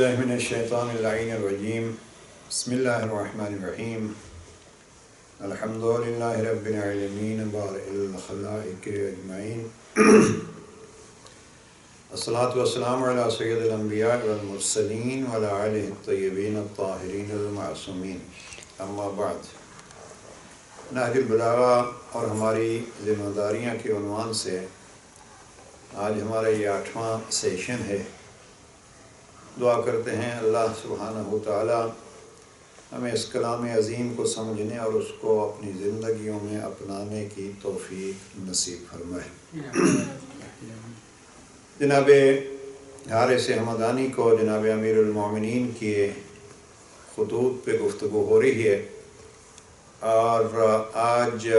باللہ من الشیطان اللعین الرجیم بسم اللہ الرحمن الرحیم الحمدللہ رب العالمین بارئ الخلائق اجمعین الصلاة والسلام علی سید الانبیاء والمرسلین وعلی آلہ الطیبین الطاہرین المعصومین اما بعد نہج البلاغہ اور ہماری ذمہ داریاں کے عنوان سے آج ہمارا یہ 8واں سیشن ہے۔ دعا کرتے ہیں اللہ سبحانہ وتعالی ہمیں اس کلام عظیم کو سمجھنے اور اس کو اپنی زندگیوں میں اپنانے کی توفیق نصیب فرمائے۔ جناب حارث حمدانی کو جناب امیر المومنین کے خطوط پہ گفتگو ہو رہی ہے اور آج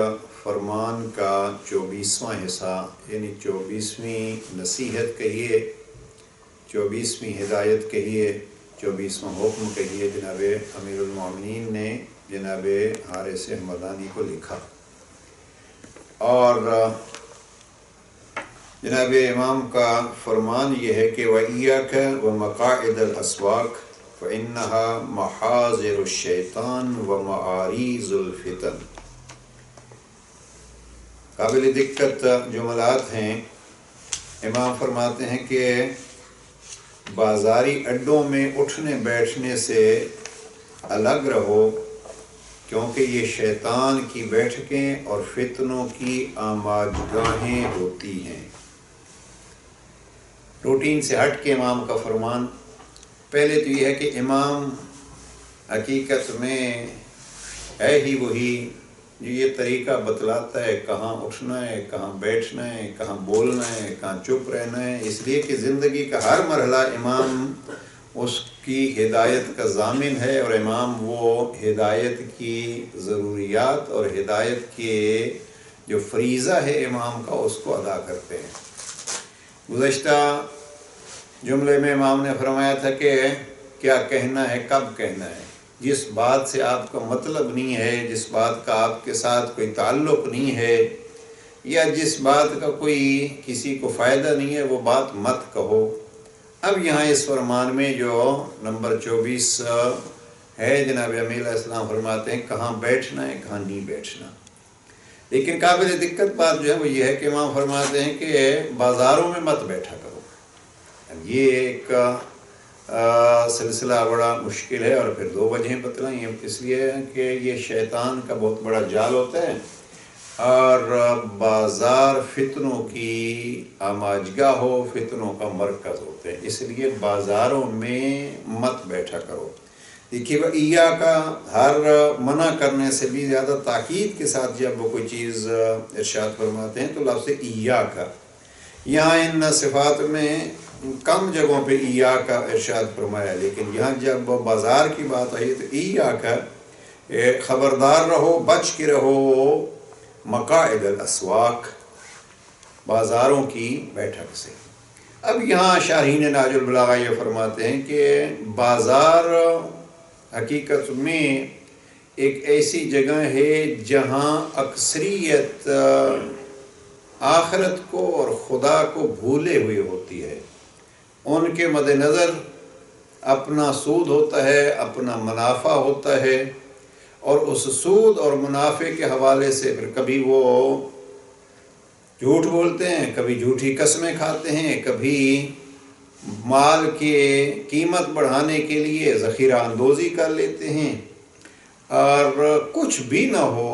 فرمان کا 24واں حصہ یعنی 24ویں نصیحت کہیے، 24ویں ہدایت کہیے، 24واں حکم کہیے جناب امیر المومنین نے جناب حارث حمدانی کو لکھا۔ اور جناب امام کا فرمان یہ ہے کہ وَإِيَّاكَ وَمَقَاعِدَ الْأَسْوَاقِ فَإِنَّهَا مَحَاذِرُ الشَّيْطَانِ وَمَعَارِيزُ الْفِتَنِ۔ قابل دقت جملات ہیں۔ امام فرماتے ہیں کہ بازاری اڈوں میں اٹھنے بیٹھنے سے الگ رہو، کیونکہ یہ شیطان کی بیٹھکیں اور فتنوں کی آماجگاہیں ہوتی ہیں۔ روٹین سے ہٹ کے امام کا فرمان پہلے تو یہ ہے کہ امام حقیقت میں ہے ہی وہی جو یہ طریقہ بتلاتا ہے کہاں اٹھنا ہے، کہاں بیٹھنا ہے، کہاں بولنا ہے، کہاں چپ رہنا ہے، اس لیے کہ زندگی کا ہر مرحلہ امام اس کی ہدایت کا ضامن ہے اور امام وہ ہدایت کی ضروریات اور ہدایت کے جو فریضہ ہے امام کا اس کو ادا کرتے ہیں۔ گزشتہ جملے میں امام نے فرمایا تھا کہ کیا کہنا ہے، کب کہنا ہے۔ جس بات سے آپ کا مطلب نہیں ہے، جس بات کا آپ کے ساتھ کوئی تعلق نہیں ہے یا جس بات کا کوئی کسی کو فائدہ نہیں ہے وہ بات مت کہو۔ اب یہاں اس فرمان میں جو نمبر 24 ہے جناب امیر علیہ السلام فرماتے ہیں کہاں بیٹھنا ہے، کہاں نہیں بیٹھنا۔ لیکن قابل دقت بات جو ہے وہ یہ ہے کہ امام فرماتے ہیں کہ بازاروں میں مت بیٹھا کرو۔ یہ ایک سلسلہ بڑا مشکل ہے اور پھر 2 وجہیں بتلائیں ہیں، اس لیے کہ یہ شیطان کا بہت بڑا جال ہوتا ہے اور بازار فتنوں کی آماجگاہ ہو، فتنوں کا مرکز ہوتے ہیں، اس لیے بازاروں میں مت بیٹھا کرو۔ دیکھیے وَإِيَّاكَ کا ہر منع کرنے سے بھی زیادہ تاکید کے ساتھ جب وہ کوئی چیز ارشاد فرماتے ہیں تو لفظ إِيَّاكَ یہاں ان صفات میں کم جگہوں پہ إِيَّاكَ ارشاد فرمایا، لیکن یہاں جب بازار کی بات آئی تو إِيَّاكَ خبردار رہو، بچ کے رہو مقاعد الاسواق بازاروں کی بیٹھک سے۔ اب یہاں شارحین نہج البلاغہ یہ فرماتے ہیں کہ بازار حقیقت میں ایک ایسی جگہ ہے جہاں اکثریت آخرت کو اور خدا کو بھولے ہوئے ہوتی ہے۔ ان کے مد نظر اپنا سود ہوتا ہے، اپنا منافع ہوتا ہے اور اس سود اور منافع کے حوالے سے پھر کبھی وہ جھوٹ بولتے ہیں، کبھی جھوٹی قسمیں کھاتے ہیں، کبھی مال کی قیمت بڑھانے کے لیے ذخیرہ اندوزی کر لیتے ہیں، اور کچھ بھی نہ ہو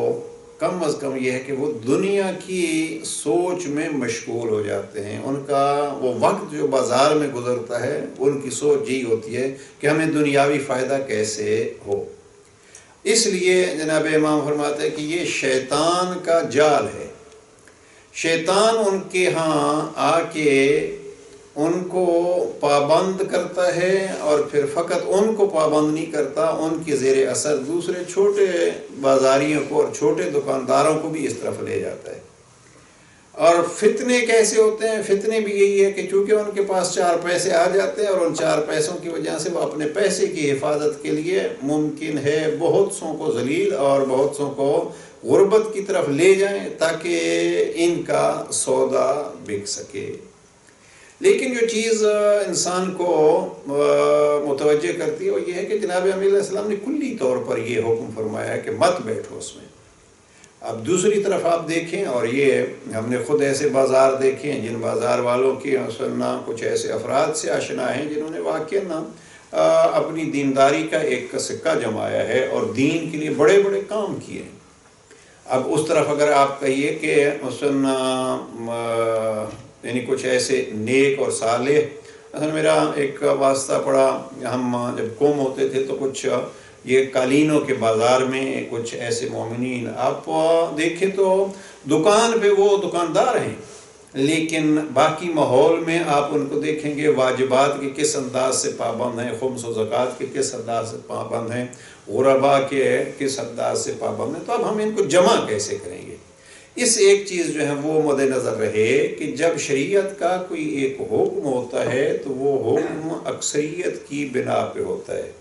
کم از کم یہ ہے کہ وہ دنیا کی سوچ میں مشغول ہو جاتے ہیں۔ ان کا وہ وقت جو بازار میں گزرتا ہے ان کی سوچ یہی ہوتی ہے کہ ہمیں دنیاوی فائدہ کیسے ہو۔ اس لیے جناب امام فرماتے ہیں کہ یہ شیطان کا جال ہے۔ شیطان ان کے ہاں آ کے ان کو پابند کرتا ہے اور پھر فقط ان کو پابند نہیں کرتا، ان کے زیر اثر دوسرے چھوٹے بازاریوں کو اور چھوٹے دکانداروں کو بھی اس طرف لے جاتا ہے۔ اور فتنے کیسے ہوتے ہیں؟ فتنے بھی یہی ہے کہ چونکہ ان کے پاس 4 پیسے آ جاتے ہیں اور ان 4 پیسوں کی وجہ سے وہ اپنے پیسے کی حفاظت کے لیے ممکن ہے بہت سوں کو ذلیل اور بہت سوں کو غربت کی طرف لے جائیں تاکہ ان کا سودا بک سکے۔ لیکن جو چیز انسان کو متوجہ کرتی ہے وہ یہ ہے کہ جناب امیر علیہ السلام نے کلی طور پر یہ حکم فرمایا ہے کہ مت بیٹھو اس میں۔ اب دوسری طرف آپ دیکھیں، اور یہ ہم نے خود ایسے بازار دیکھے ہیں جن بازار والوں کی مثلاً کچھ ایسے افراد سے آشنا ہیں جنہوں نے واقعاً اپنی دینداری کا ایک سکہ جمایا ہے اور دین کے لیے بڑے بڑے کام کیے ہیں۔ اب اس طرف اگر آپ کہیے کہ مثلاً یعنی کچھ ایسے نیک اور صالح، مثلا میرا ایک واسطہ پڑا، ہم جب قوم ہوتے تھے تو کچھ یہ قالینوں کے بازار میں کچھ ایسے مومنین آپ دیکھیں تو دکان پہ وہ دکاندار ہیں، لیکن باقی ماحول میں آپ ان کو دیکھیں گے واجبات کے کس انداز سے پابند ہیں، خمس و زکوٰۃ کے کس انداز سے پابند ہیں، غربا کے کس انداز سے پابند ہیں۔ تو اب ہم ان کو جمع کیسے کریں گے؟ اس ایک چیز جو ہے وہ مد نظر رہے کہ جب شریعت کا کوئی ایک حکم ہوتا ہے تو وہ حکم اکثریت کی بنا پہ ہوتا ہے۔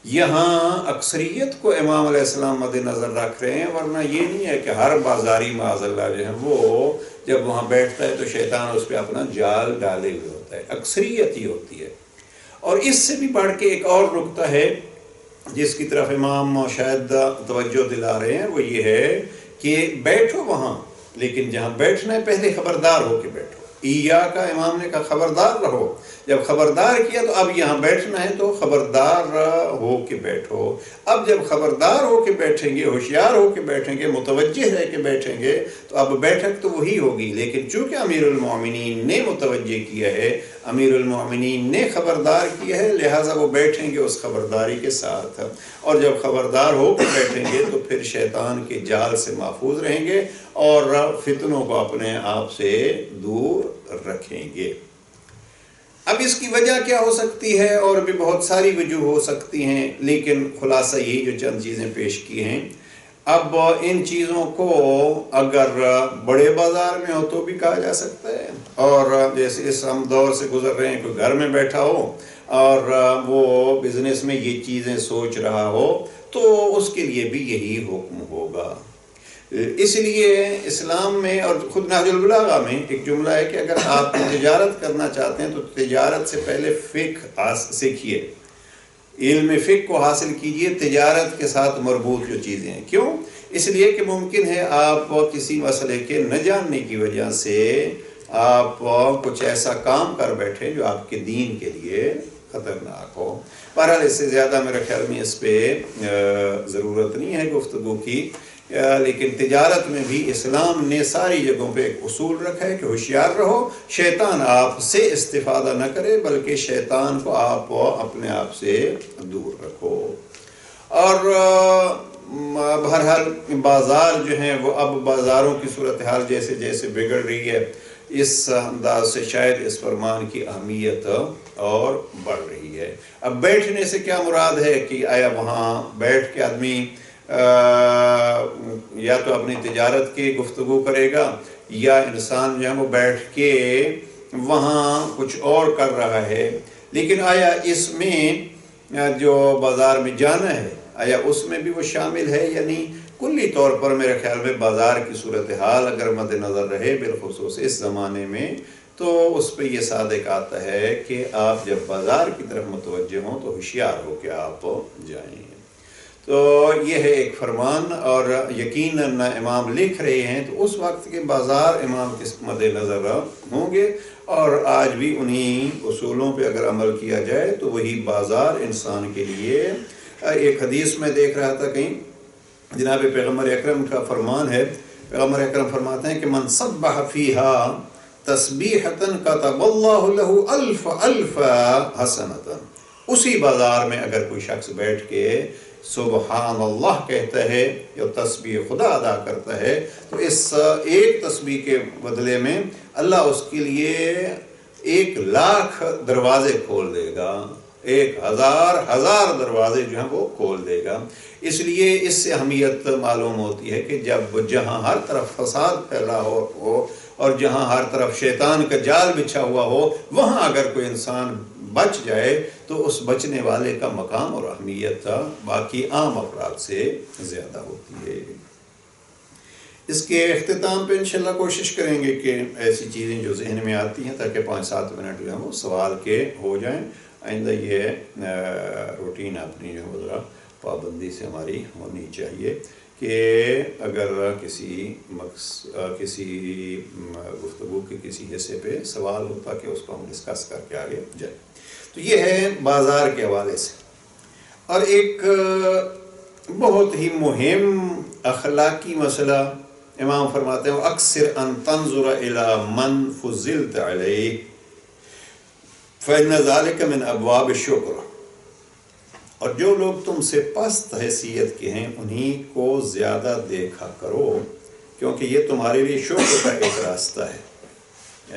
یہاں اکثریت کو امام علیہ السلام مد نظر رکھ رہے ہیں، ورنہ یہ نہیں ہے کہ ہر بازاری معاذ اللہ جو ہے وہ جب وہاں بیٹھتا ہے تو شیطان اس پہ اپنا جال ڈالے ہوئے ہوتا ہے، اکثریت ہی ہوتی ہے۔ اور اس سے بھی بڑھ کے ایک اور نقطہ ہے جس کی طرف امام شاید توجہ دلا رہے ہیں، وہ یہ ہے کہ بیٹھو وہاں، لیکن جہاں بیٹھنا ہے پہلے خبردار ہو کے بیٹھو۔ ایاکا، امام نے کہا خبردار رہو، جب خبردار کیا تو اب یہاں بیٹھنا ہے تو خبردار ہو کے بیٹھو۔ اب جب خبردار ہو کے بیٹھیں گے، ہوشیار ہو کے بیٹھیں گے، متوجہ رہ کے بیٹھیں گے تو اب بیٹھک تو وہی ہوگی، لیکن چونکہ امیر المومنین نے متوجہ کیا ہے، امیر المومنین نے خبردار کیا ہے، لہٰذا وہ بیٹھیں گے اس خبرداری کے ساتھ، اور جب خبردار ہو کے بیٹھیں گے تو پھر شیطان کے جال سے محفوظ رہیں گے اور فتنوں کو اپنے آپ سے دور رکھیں گے۔ اب اس کی وجہ کیا ہو سکتی ہے؟ اور بھی بہت ساری وجوہ ہو سکتی ہیں، لیکن خلاصہ یہی جو چند چیزیں پیش کی ہیں۔ اب ان چیزوں کو اگر بڑے بازار میں ہو تو بھی کہا جا سکتا ہے، اور جیسے اس ہم دور سے گزر رہے ہیں، کوئی گھر میں بیٹھا ہو اور وہ بزنس میں یہ چیزیں سوچ رہا ہو تو اس کے لیے بھی یہی حکم ہوگا۔ اس لیے اسلام میں اور خود نہج البلاغہ میں ایک جملہ ہے کہ اگر آپ تجارت کرنا چاہتے ہیں تو تجارت سے پہلے فقہ سیکھیے، علم فقہ کو حاصل کیجئے تجارت کے ساتھ مربوط جو چیزیں ہیں۔ کیوں؟ اس لیے کہ ممکن ہے آپ کسی مسئلے کے نہ جاننے کی وجہ سے آپ کچھ ایسا کام کر بیٹھے جو آپ کے دین کے لیے خطرناک ہو۔ بہرحال اس سے زیادہ میرے خیال میں اس پہ ضرورت نہیں ہے گفتگو کی، لیکن تجارت میں بھی اسلام نے ساری جگہوں پہ ایک اصول رکھا ہے کہ ہوشیار رہو، شیطان آپ سے استفادہ نہ کرے بلکہ شیطان کو آپ اپنے آپ سے دور رکھو۔ اور بہرحال بازار جو ہیں وہ اب بازاروں کی صورتحال جیسے جیسے بگڑ رہی ہے، اس انداز سے شاید اس فرمان کی اہمیت اور بڑھ رہی ہے۔ اب بیٹھنے سے کیا مراد ہے کہ آیا وہاں بیٹھ کے آدمی یا تو اپنی تجارت کی گفتگو کرے گا، یا انسان جو ہے وہ بیٹھ کے وہاں کچھ اور کر رہا ہے، لیکن آیا اس میں جو بازار میں جانا ہے آیا اس میں بھی وہ شامل ہے یا نہیں؟ کلی طور پر میرے خیال میں بازار کی صورتحال اگر مد نظر رہے بالخصوص اس زمانے میں تو اس پہ یہ صادق آتا ہے کہ آپ جب بازار کی طرف متوجہ ہوں تو ہوشیار ہو کے آپ جائیں۔ تو یہ ہے ایک فرمان، اور یقیناً امام لکھ رہے ہیں تو اس وقت کے بازار امام کے مد نظر ہوں گے، اور آج بھی انہی اصولوں پہ اگر عمل کیا جائے تو وہی بازار انسان کے لیے۔ ایک حدیث میں دیکھ رہا تھا کہیں، جناب پیغمبر اکرم کا فرمان ہے، پیغمبر اکرم فرماتے ہیں کہ من سبح فیہا تسبیحتن کتب اللہ لہ الف الف حسنتن، اسی بازار میں اگر کوئی شخص بیٹھ کے سبحان اللہ کہتا ہے یا تسبیح خدا ادا کرتا ہے تو اس ایک تسبیح کے بدلے میں اللہ اس کے لیے 1,00,000 دروازے کھول دے گا، 1,000 دروازے جو ہیں وہ کھول دے گا۔ اس لیے اس سے اہمیت معلوم ہوتی ہے کہ جب جہاں ہر طرف فساد پھیلا ہو اور جہاں ہر طرف شیطان کا جال بچھا ہوا ہو، وہاں اگر کوئی انسان بچ جائے تو اس بچنے والے کا مقام اور اہمیت باقی عام افراد سے زیادہ ہوتی ہے۔ اس کے اختتام پہ انشاءاللہ کوشش کریں گے کہ ایسی چیزیں جو ذہن میں آتی ہیں تاکہ 5-7 منٹ جو ہیں وہ سوال کے ہو جائیں. آئندہ یہ روٹین اپنی جو ہے ذرا پابندی سے ہماری ہونی چاہیے کہ اگر کسی گفتگو کے کسی حصے پہ سوال ہوتا کہ اس کو ہم ڈسکس کر کے آگے جائیں. تو یہ ہے بازار کے حوالے سے. اور ایک بہت ہی مہم اخلاقی مسئلہ امام فرماتے ہیں اکثر ان تنظر الى من فضلت علیہ فإن ذلك من ابواب الشکر. اور جو لوگ تم سے پست حیثیت کے ہیں انہی کو زیادہ دیکھا کرو کیونکہ یہ تمہارے لیے شکر کا ایک راستہ ہے.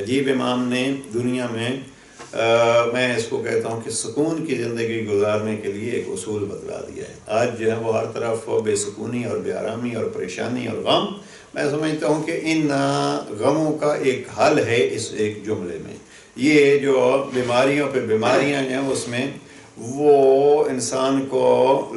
عجیب امام نے دنیا میں میں اس کو کہتا ہوں کہ سکون کی زندگی گزارنے کے لیے ایک اصول بتلا دیا ہے. آج جو ہے وہ ہر طرف بے سکونی اور بے آرامی اور پریشانی اور غم. میں سمجھتا ہوں کہ ان غموں کا ایک حل ہے اس ایک جملے میں. یہ جو بیماریوں پہ بیماریاں ہیں اس میں وہ انسان کو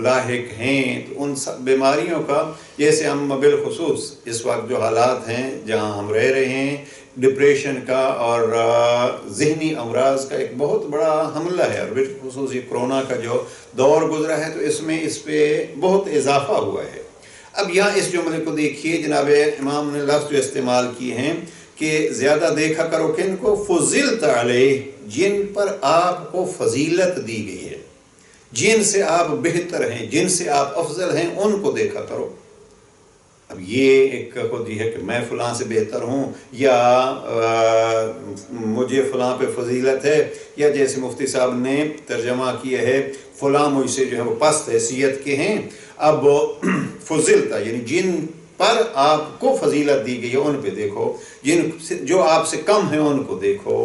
لاحق ہیں. تو ان بیماریوں کا جیسے ہم بالخصوص اس وقت جو حالات ہیں جہاں ہم رہ رہے ہیں ڈپریشن کا اور ذہنی امراض کا ایک بہت بڑا حملہ ہے. اور بالخصوص یہ کرونا کا جو دور گزرا ہے تو اس میں اس پہ بہت اضافہ ہوا ہے. اب یہاں اس جملے کو دیکھیے جناب امام نے لفظ جو استعمال کیے ہیں کہ زیادہ دیکھا کرو کن کو فضلت علیہ جن پر آپ کو فضیلت دی گئی ہے جن سے آپ بہتر ہیں جن سے آپ افضل ہیں ان کو دیکھا کرو. اب یہ ایک خود یہ ہے کہ میں فلاں سے بہتر ہوں یا مجھے فلاں پہ فضیلت ہے یا جیسے مفتی صاحب نے ترجمہ کیا ہے فلاں مجھ سے جو ہے وہ پست حیثیت کے ہیں. اب فضلتا یعنی جن پر آپ کو فضیلت دی گئی ہے ان پہ دیکھو جو آپ سے کم ہیں ان کو دیکھو.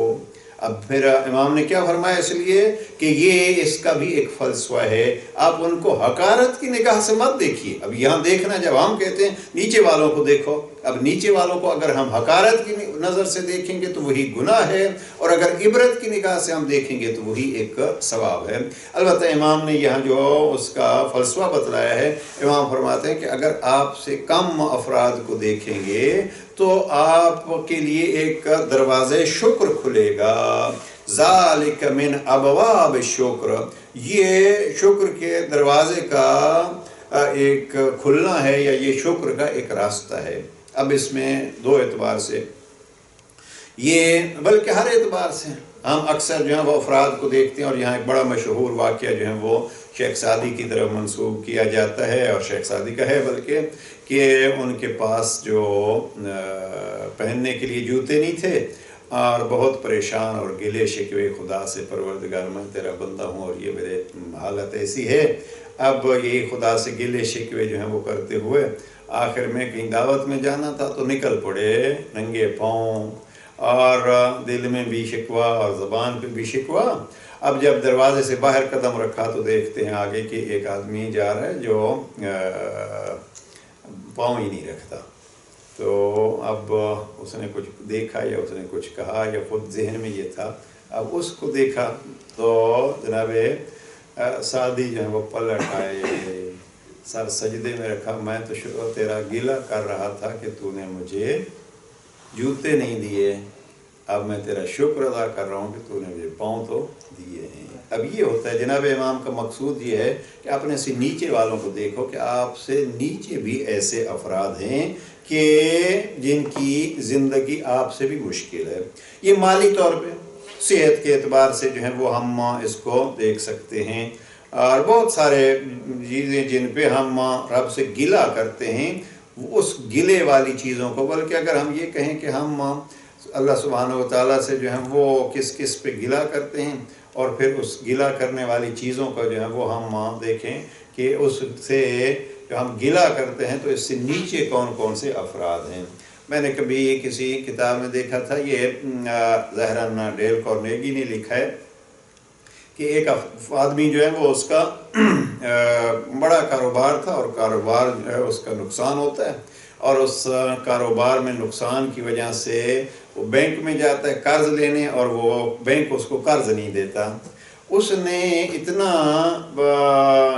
اب پھر امام نے کیا فرمایا اس لیے کہ یہ اس کا بھی ایک فلسفہ ہے. آپ ان کو حقارت کی نگاہ سے مت دیکھیے. اب یہاں دیکھنا جب ہم کہتے ہیں نیچے والوں کو دیکھو اب نیچے والوں کو اگر ہم حقارت کی نظر سے دیکھیں گے تو وہی گناہ ہے اور اگر عبرت کی نگاہ سے ہم دیکھیں گے تو وہی ایک ثواب ہے. البتہ امام نے یہاں جو اس کا فلسفہ بتلایا ہے امام فرماتے ہیں کہ اگر آپ سے کم افراد کو دیکھیں گے تو آپ کے لیے ایک دروازے شکر کھلے گا. ذالک من ابواب الشکر یہ شکر کے دروازے کا ایک کھلنا ہے یا یہ شکر کا ایک راستہ ہے. اب اس میں دو اعتبار سے یہ بلکہ ہر اعتبار سے ہم اکثر جو ہے وہ افراد کو دیکھتے ہیں اور یہاں ایک بڑا مشہور واقعہ جو ہے وہ شیخ سعدی کی طرف منسوب کیا جاتا ہے اور شیخ سعدی کا ہے بلکہ کہ ان کے پاس جو پہننے کے لیے جوتے نہیں تھے اور بہت پریشان اور گلے شکوے خدا سے پروردگار میں تیرا بندہ ہوں اور یہ میرے حالت ایسی ہے. اب یہی خدا سے گلے شکوے جو ہیں وہ کرتے ہوئے آخر میں کہیں دعوت میں جانا تھا تو نکل پڑے ننگے پاؤں اور دل میں بھی شکوہ اور زبان پہ بھی شکوہ. اب جب دروازے سے باہر قدم رکھا تو دیکھتے ہیں آگے کہ ایک آدمی جا رہا ہے جو پاؤں ہی نہیں رکھتا. تو اب اس نے کچھ دیکھا یا اس نے کچھ کہا یا خود ذہن میں یہ تھا. اب اس کو دیکھا تو جناب سعدی جو ہے وہ پلٹ آئے سر سجدے میں رکھا. میں تو شکر تیرا گلہ کر رہا تھا کہ تو نے مجھے جوتے نہیں دیے. اب میں تیرا شکر ادا کر رہا ہوں کہ تو نے مجھے پاؤں تو دیے ہیں. اب یہ ہوتا ہے جناب امام کا مقصود یہ ہے کہ اپنے سے نیچے والوں کو دیکھو کہ آپ سے نیچے بھی ایسے افراد ہیں کہ جن کی زندگی آپ سے بھی مشکل ہے. یہ مالی طور پہ صحت کے اعتبار سے جو ہے وہ ہم اس کو دیکھ سکتے ہیں اور بہت سارے چیزیں جن پہ ہم رب سے گلہ کرتے ہیں اس گلے والی چیزوں کو بلکہ اگر ہم یہ کہیں کہ ہم اللہ سبحانہ و تعالیٰ سے جو ہے وہ کس کس پہ گلہ کرتے ہیں اور پھر اس گلہ کرنے والی چیزوں کا جو ہے وہ ہم دیکھیں کہ اس سے جو ہم گلہ کرتے ہیں تو اس سے نیچے کون کون سے افراد ہیں. میں نے کبھی کسی کتاب میں دیکھا تھا یہ ظاہراً ڈیل کارنیگی نے لکھا ہے کہ ایک آدمی جو ہے وہ اس کا بڑا کاروبار تھا اور کاروبار جو ہے اس کا نقصان ہوتا ہے اور اس کاروبار میں نقصان کی وجہ سے وہ بینک میں جاتا ہے قرض لینے اور وہ بینک اس کو قرض نہیں دیتا. اس نے اتنا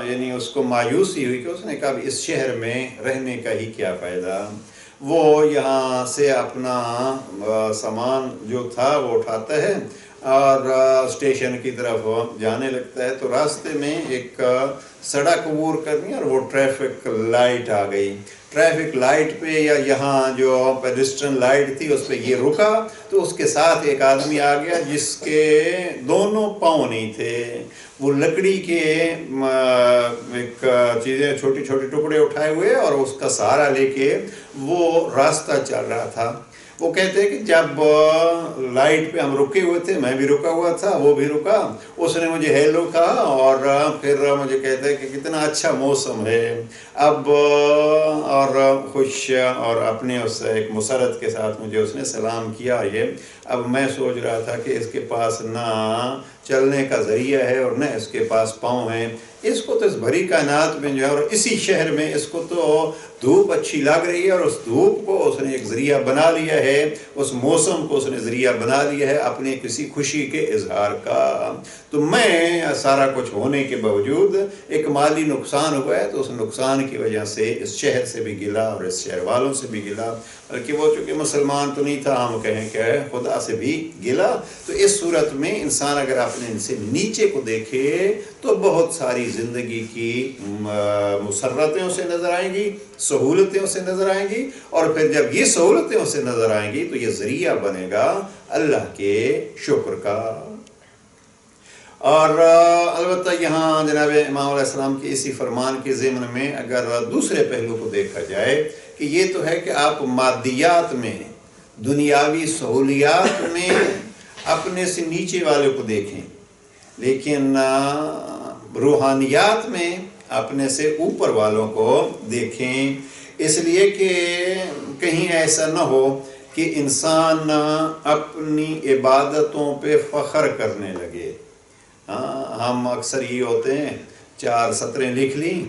یعنی اس کو مایوسی ہوئی کہ اس نے کہا اس شہر میں رہنے کا ہی کیا فائدہ. وہ یہاں سے اپنا سامان جو تھا وہ اٹھاتا ہے اور اسٹیشن کی طرف جانے لگتا ہے، تو راستے میں ایک سڑک عبور کرنی اور وہ ٹریفک لائٹ آ گئی۔ ٹریفک لائٹ پہ یا یہاں جو پیڈسٹرن لائٹ تھی اس پہ یہ رکا، تو اس کے ساتھ ایک آدمی آ گیا جس کے دونوں پاؤں نہیں تھے، وہ لکڑی کے ایک چیزیں چھوٹی چھوٹی ٹکڑے اٹھائے ہوئے اور اس کا سہارا لے کے وہ راستہ چل رہا تھا۔ وہ کہتے ہیں کہ جب لائٹ پہ ہم رکے ہوئے تھے، میں بھی رکا ہوا تھا، وہ بھی رکا، اس نے مجھے ہیلو کہا اور پھر مجھے کہتے ہیں کہ کتنا اچھا موسم ہے اب، اور خوش اور اپنے اس ایک مسرت کے ساتھ مجھے اس نے سلام کیا۔ یہ اب میں سوچ رہا تھا کہ اس کے پاس نہ چلنے کا ذریعہ ہے اور نہ اس کے پاس پاؤں ہیں، اس کو تو اس بھری کائنات میں جو ہے اور اسی شہر میں اس کو تو دھوپ اچھی لگ رہی ہے اور اس دھوپ کو اس نے ایک ذریعہ بنا لیا ہے، اس موسم کو اس نے ذریعہ بنا لیا ہے اپنے کسی خوشی کے اظہار کا۔ تو میں سارا کچھ ہونے کے باوجود ایک مالی نقصان ہوا ہے، تو اس نقصان کی وجہ سے اس شہر سے بھی گلا اور اس شہر والوں سے بھی گلا، بلکہ وہ چونکہ مسلمان تو نہیں تھا، ہم کہیں کہ خدا سے بھی گلا۔ تو اس صورت میں انسان اگر اپنے ان سے نیچے کو دیکھے تو بہت ساری زندگی کی مسرتیں اسے نظر آئیں گی، سہولتیں اسے نظر آئیں گی، اور پھر جب یہ سہولتیں اسے نظر آئیں گی تو یہ ذریعہ بنے گا اللہ کے شکر کا۔ اور البتہ یہاں جناب امام علیہ السلام کی اسی فرمان کے ضمن میں اگر دوسرے پہلو کو دیکھا جائے کہ یہ تو ہے کہ آپ مادیات میں، دنیاوی سہولیات میں اپنے سے نیچے والے کو دیکھیں، لیکن روحانیات میں اپنے سے اوپر والوں کو دیکھیں، اس لیے کہ کہیں ایسا نہ ہو کہ انسان اپنی عبادتوں پہ فخر کرنے لگے۔ ہم اکثر یہ ہوتے ہیں 4 سطریں لکھ لیں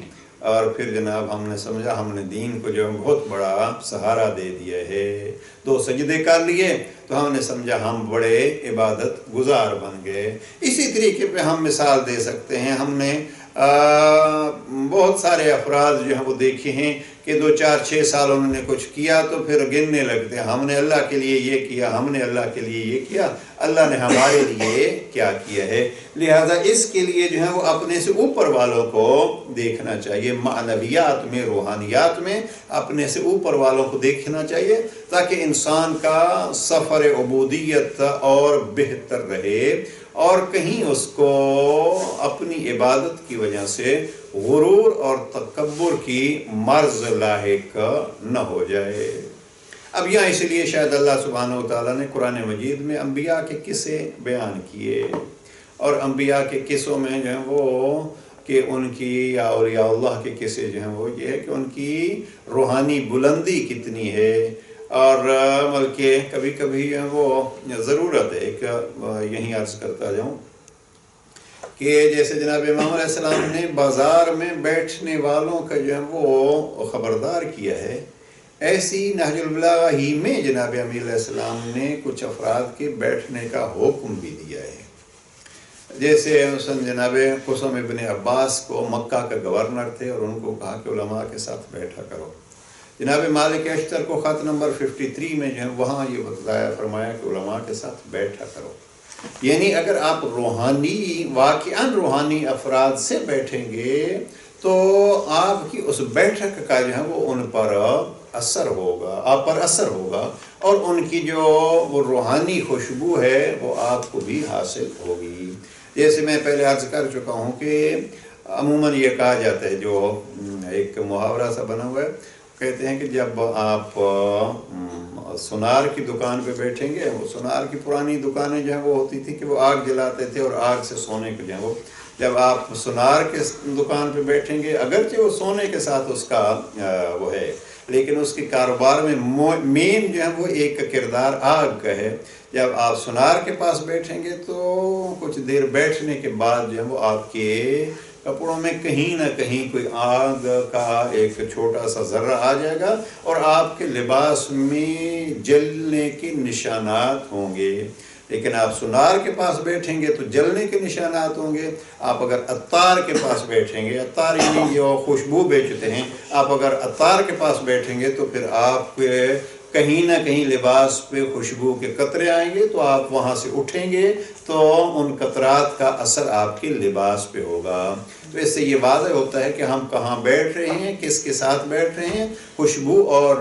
اور پھر جناب ہم نے سمجھا ہم نے دین کو جو بہت بڑا سہارا دے دیا ہے، 2 سجدے کر لیے تو ہم نے سمجھا ہم بڑے عبادت گزار بن گئے۔ اسی طریقے پہ ہم مثال دے سکتے ہیں، ہم نے بہت سارے افراد جو ہیں وہ دیکھے ہیں کہ 2 4 6 سال انہوں نے کچھ کیا تو پھر گننے لگتے ہیں، ہم نے اللہ کے لیے یہ کیا، ہم نے اللہ کے لیے یہ کیا، اللہ نے ہمارے لیے کیا کیا ہے۔ لہذا اس کے لیے جو ہے وہ اپنے سے اوپر والوں کو دیکھنا چاہیے، معنویات میں، روحانیات میں اپنے سے اوپر والوں کو دیکھنا چاہیے، تاکہ انسان کا سفر عبودیت اور بہتر رہے اور کہیں اس کو اپنی عبادت کی وجہ سے غرور اور تکبر کی مرض لاحق نہ ہو جائے۔ اب یہاں اس لیے شاید اللہ سبحانہ وتعالیٰ نے قرآن مجید میں انبیاء کے قصے بیان کیے، اور انبیاء کے قصوں میں جو ہیں وہ کہ ان کی یا اولیاء اللہ کے قصے جو ہیں وہ یہ ہے کہ ان کی روحانی بلندی کتنی ہے، اور بلکہ کبھی کبھی وہ ضرورت ہے کہ یہیں عرض کرتا جاؤں کہ جیسے جناب امام علیہ السلام نے بازار میں بیٹھنے والوں کا جو ہے وہ خبردار کیا ہے، ایسی نہج البلاغہ ہی میں جناب امیر علیہ السلام نے کچھ افراد کے بیٹھنے کا حکم بھی دیا ہے۔ جیسے جناب قسم ابن عباس کو مکہ کا گورنر تھے اور ان کو کہا کہ علماء کے ساتھ بیٹھا کرو۔ جناب مالک اشتر کو خط نمبر 53 میں جو ہے وہاں یہ بتلایا فرمایا کہ علماء کے ساتھ بیٹھا کرو، یعنی اگر آپ روحانی واقعاً روحانی افراد سے بیٹھیں گے تو آپ کی اس بیٹھک کا جو ہے وہ ان پر اثر ہوگا، آپ پر اثر ہوگا، اور ان کی جو وہ روحانی خوشبو ہے وہ آپ کو بھی حاصل ہوگی۔ جیسے میں پہلے عرض کر چکا ہوں کہ عموماً یہ کہا جاتا ہے، جو ایک محاورہ سا بنا ہوا ہے، کہتے ہیں کہ جب آپ سونار کی دکان پہ بیٹھیں گے، وہ سونار کی پرانی دکانیں جو ہیں وہ ہوتی تھی کہ وہ آگ جلاتے تھے اور آگ سے سونے کو جو ہے وہ، جب آپ سونار کے دکان پہ بیٹھیں گے اگرچہ وہ سونے کے ساتھ اس کا وہ ہے، لیکن اس کے کاروبار میں مین جو ہے وہ ایک کردار آگ کا ہے۔ جب آپ سونار کے پاس بیٹھیں گے تو کچھ دیر بیٹھنے کے بعد جو ہے وہ آپ کے کپڑوں میں کہیں نہ کہیں کوئی آگ کا ایک چھوٹا سا ذرہ آ جائے گا اور آپ کے لباس میں جلنے کے نشانات ہوں گے۔ لیکن آپ سنار کے پاس بیٹھیں گے تو جلنے کے نشانات ہوں گے. آپ اگر عطار کے پاس بیٹھیں گے، عطار یعنی جو خوشبو بیچتے ہیں، آپ اگر عطار کے پاس بیٹھیں گے تو پھر آپ کہیں نہ کہیں لباس پہ خوشبو کے قطرے آئیں گے، تو آپ وہاں سے اٹھیں گے تو ان قطرات کا اثر آپ کے لباس پہ ہوگا. تو اس سے یہ واضح ہوتا ہے کہ ہم کہاں بیٹھ رہے ہیں، کس کے ساتھ بیٹھ رہے ہیں. خوشبو اور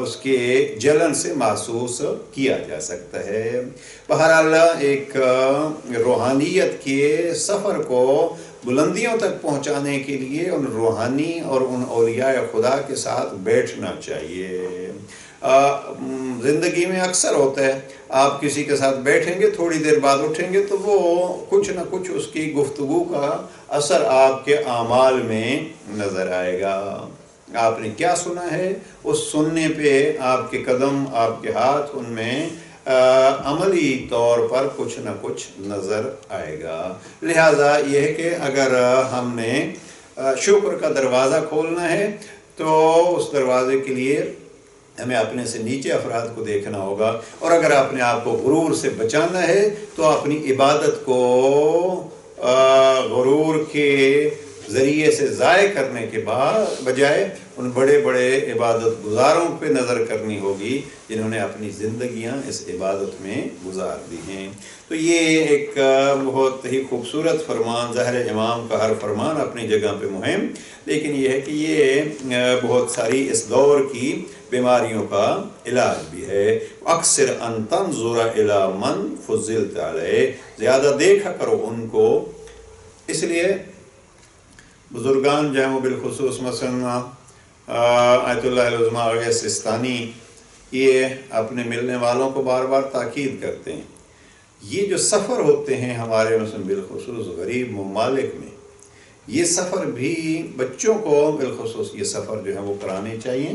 اس کے جلن سے محسوس کیا جا سکتا ہے. بہرحال ایک روحانیت کے سفر کو بلندیوں تک پہنچانے کے لیے ان روحانی اور ان اولیاء خدا کے ساتھ بیٹھنا چاہیے. زندگی میں اکثر ہوتا ہے، آپ کسی کے ساتھ بیٹھیں گے، تھوڑی دیر بعد اٹھیں گے تو وہ کچھ نہ کچھ اس کی گفتگو کا اثر آپ کے اعمال میں نظر آئے گا. آپ نے کیا سنا ہے، اس سننے پہ آپ کے قدم، آپ کے ہاتھ، ان میں عملی طور پر کچھ نہ کچھ نظر آئے گا. لہٰذا یہ ہے کہ اگر ہم نے شکر کا دروازہ کھولنا ہے تو اس دروازے کے لیے ہمیں اپنے سے نیچے افراد کو دیکھنا ہوگا، اور اگر اپنے آپ کو غرور سے بچانا ہے تو اپنی عبادت کو غرور کے ذریعے سے ضائع کرنے کے بجائے ان بڑے بڑے عبادت گزاروں پہ نظر کرنی ہوگی جنہوں نے اپنی زندگیاں اس عبادت میں گزار دی ہیں. تو یہ ایک بہت ہی خوبصورت فرمان. ظاہر امام کا ہر فرمان اپنی جگہ پہ مہم، لیکن یہ ہے کہ یہ بہت ساری اس دور کی بیماریوں کا علاج بھی ہے. اکثر ان تنظر الی من فضلت علیہ، زیادہ دیکھا کرو ان کو. اس لیے بزرگان جو ہیں وہ بالخصوص مثلا آیت اللہ العظمیٰ اویس سستانی یہ اپنے ملنے والوں کو بار بار تاکید کرتے ہیں. یہ جو سفر ہوتے ہیں ہمارے مثلا بالخصوص غریب ممالک میں، یہ سفر بھی بچوں کو بالخصوص یہ سفر جو ہے وہ کرانے چاہیے.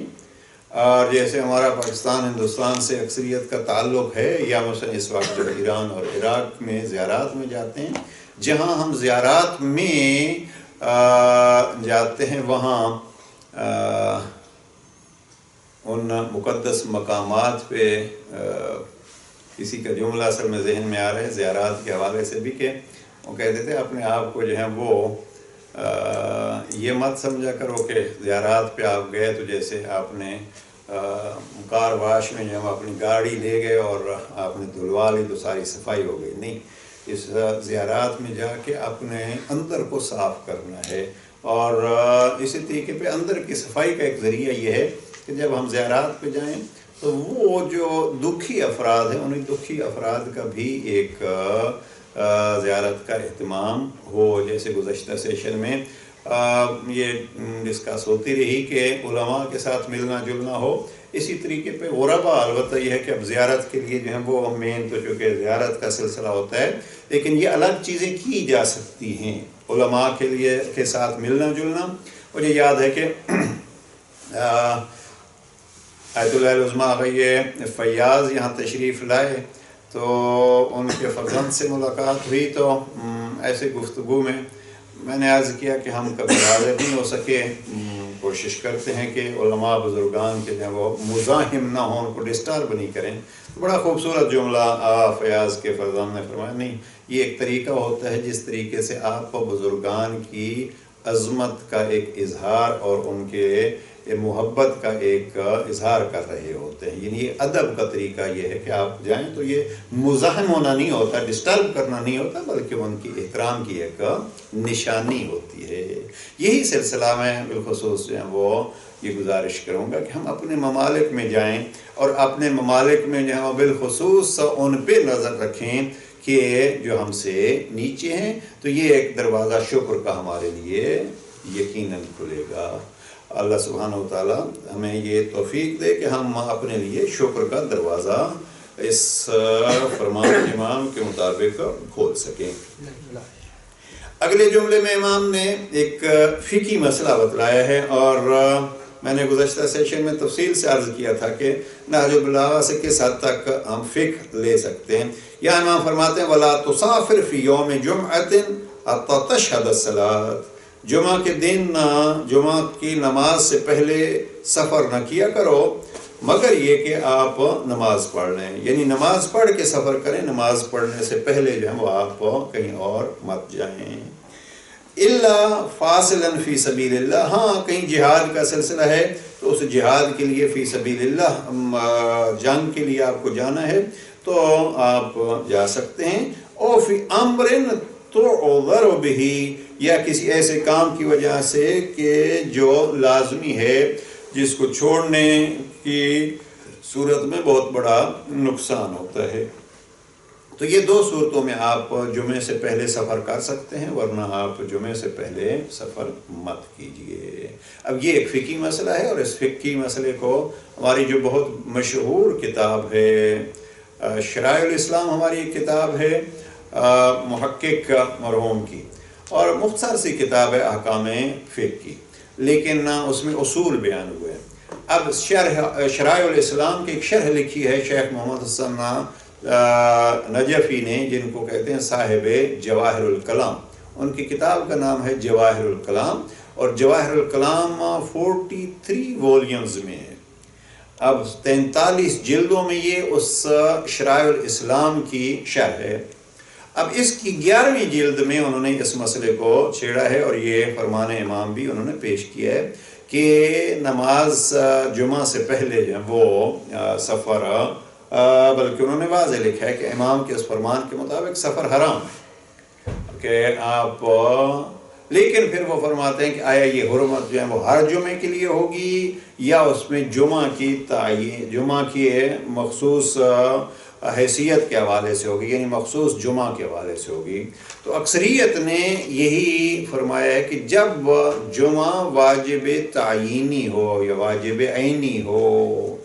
اور جیسے ہمارا پاکستان ہندوستان سے اکثریت کا تعلق ہے، یا مثلا اس وقت جو ایران اور عراق میں زیارات میں جاتے ہیں، جہاں ہم زیارات میں جاتے ہیں وہاں ان مقدس مقامات پہ کسی کا جملہ اصل میں ذہن میں آ رہا ہے زیارات کے حوالے سے بھی، کہ وہ کہتے تھے اپنے آپ کو جو ہے وہ یہ مت سمجھا کرو کہ زیارات پہ آپ گئے تو جیسے آپ نے کار واش میں جو ہم اپنی گاڑی لے گئے اور آپ نے دھلوا لی تو ساری صفائی ہو گئی. نہیں، اس زیارات میں جا کے اپنے اندر کو صاف کرنا ہے. اور اسی طریقے پہ اندر کی صفائی کا ایک ذریعہ یہ ہے کہ جب ہم زیارات پہ جائیں تو وہ جو دکھی افراد ہیں انہیں دکھی افراد کا بھی ایک زیارت کا اہتمام ہو. جیسے گزشتہ سیشن میں یہ ڈسکس ہوتی رہی کہ علماء کے ساتھ ملنا جلنا ہو، اسی طریقے پہ غربا. البتہ یہ ہے کہ اب زیارت کے لیے جو ہے وہ مین تو چونکہ زیارت کا سلسلہ ہوتا ہے، لیکن یہ الگ چیزیں کی جا سکتی ہیں علماء کے لیے کے ساتھ ملنا جلنا. مجھے یاد ہے کہ آیت اللہ العظمیٰ یہ فیاض یہاں تشریف لائے تو ان کے فرزند سے ملاقات ہوئی، تو ایسے گفتگو میں نے عرض کیا کہ ہم کبھی حاضر نہیں ہو سکے، کوشش کرتے ہیں کہ علماء بزرگان کے جو وہ مزاحم نہ ہوں، ان کو ڈسٹرب نہیں کریں. بڑا خوبصورت جملہ فیاض کے فرزند نے فرمایا، نہیں یہ ایک طریقہ ہوتا ہے جس طریقے سے آپ کو بزرگان کی عظمت کا ایک اظہار اور ان کے محبت کا ایک اظہار کر رہے ہوتے ہیں. یعنی یہ ادب کا طریقہ یہ ہے کہ آپ جائیں تو یہ مزاحم ہونا نہیں ہوتا، ڈسٹرب کرنا نہیں ہوتا، بلکہ ان کی احترام کی ایک نشانی ہوتی ہے. یہی سلسلہ میں بالخصوص جو ہے وہ یہ گزارش کروں گا کہ ہم اپنے ممالک میں جائیں اور اپنے ممالک میں جو ہے بالخصوص ان پہ نظر رکھیں کہ جو ہم سے نیچے ہیں. تو یہ ایک دروازہ شکر کا ہمارے لیے یقیناً کھلے گا. اللہ سبحانہ و تعالیٰ ہمیں یہ توفیق دے کہ ہم اپنے لیے شکر کا دروازہ اس فرمان امام کے مطابق کھول سکیں. اگلے جملے میں امام نے ایک فقہی مسئلہ بتلایا ہے، اور میں نے گزشتہ سیشن میں تفصیل سے عرض کیا تھا کہ نہج البلاغہ سے کس حد تک ہم فقہ لے سکتے ہیں. یہاں امام فرماتے ہیں وَلَا تُسَافِرْ فِي يَوْمِ جُمْعَةٍ حَتَّى تَشْهَدَ الصَّلَاةَ، جمعہ کے دن جمعہ کی نماز سے پہلے سفر نہ کیا کرو مگر یہ کہ آپ نماز پڑھ لیں، یعنی نماز پڑھ کے سفر کریں، نماز پڑھنے سے پہلے جو ہے وہ آپ کہیں اور مت جائیں۔ الا فاصلا فی سبیل اللہ، ہاں کہیں جہاد کا سلسلہ ہے تو اس جہاد کے لیے فی سبیل اللہ جنگ کے لیے آپ کو جانا ہے تو آپ جا سکتے ہیں۔ او فی امر تعذر بہ، یا کسی ایسے کام کی وجہ سے کہ جو لازمی ہے، جس کو چھوڑنے کی صورت میں بہت بڑا نقصان ہوتا ہے۔ تو یہ دو صورتوں میں آپ جمعے سے پہلے سفر کر سکتے ہیں، ورنہ آپ جمعے سے پہلے سفر مت کیجئے۔ اب یہ ایک فقہی مسئلہ ہے، اور اس فقہی مسئلے کو ہماری جو بہت مشہور کتاب ہے شرائع الاسلام، ہماری ایک کتاب ہے محقق مرحوم کی، اور مختصر سی کتاب ہے احکام فقہ کی، لیکن اس میں اصول بیان ہوئے۔ اب شرائع الاسلام کی ایک شرح لکھی ہے شیخ محمد حسن نجفی نے، جن کو کہتے ہیں صاحب جواہر الکلام۔ ان کی کتاب کا نام ہے جواہر الکلام، اور جواہر الکلام 43 والیومز میں ہے۔ اب 43 جلدوں میں یہ اس شرائع الاسلام کی شرح ہے۔ اب اس کی 11ویں جلد میں انہوں نے اس مسئلے کو چھیڑا ہے، اور یہ فرمان امام بھی انہوں نے پیش کیا ہے کہ نماز جمعہ سے پہلے جو ہے وہ سفر، بلکہ انہوں نے واضح لکھا ہے کہ امام کے اس فرمان کے مطابق سفر حرام ہے کہ آپ، لیکن پھر وہ فرماتے ہیں کہ آیا یہ حرمت جو ہے وہ ہر جمعے کے لیے ہوگی، یا اس میں جمعہ کی تعین، جمعہ کی مخصوص حیثیت کے حوالے سے ہوگی، یعنی مخصوص جمعہ کے حوالے سے ہوگی۔ تو اکثریت نے یہی فرمایا ہے کہ جب جمعہ واجب تعینی ہو یا واجب عینی ہو،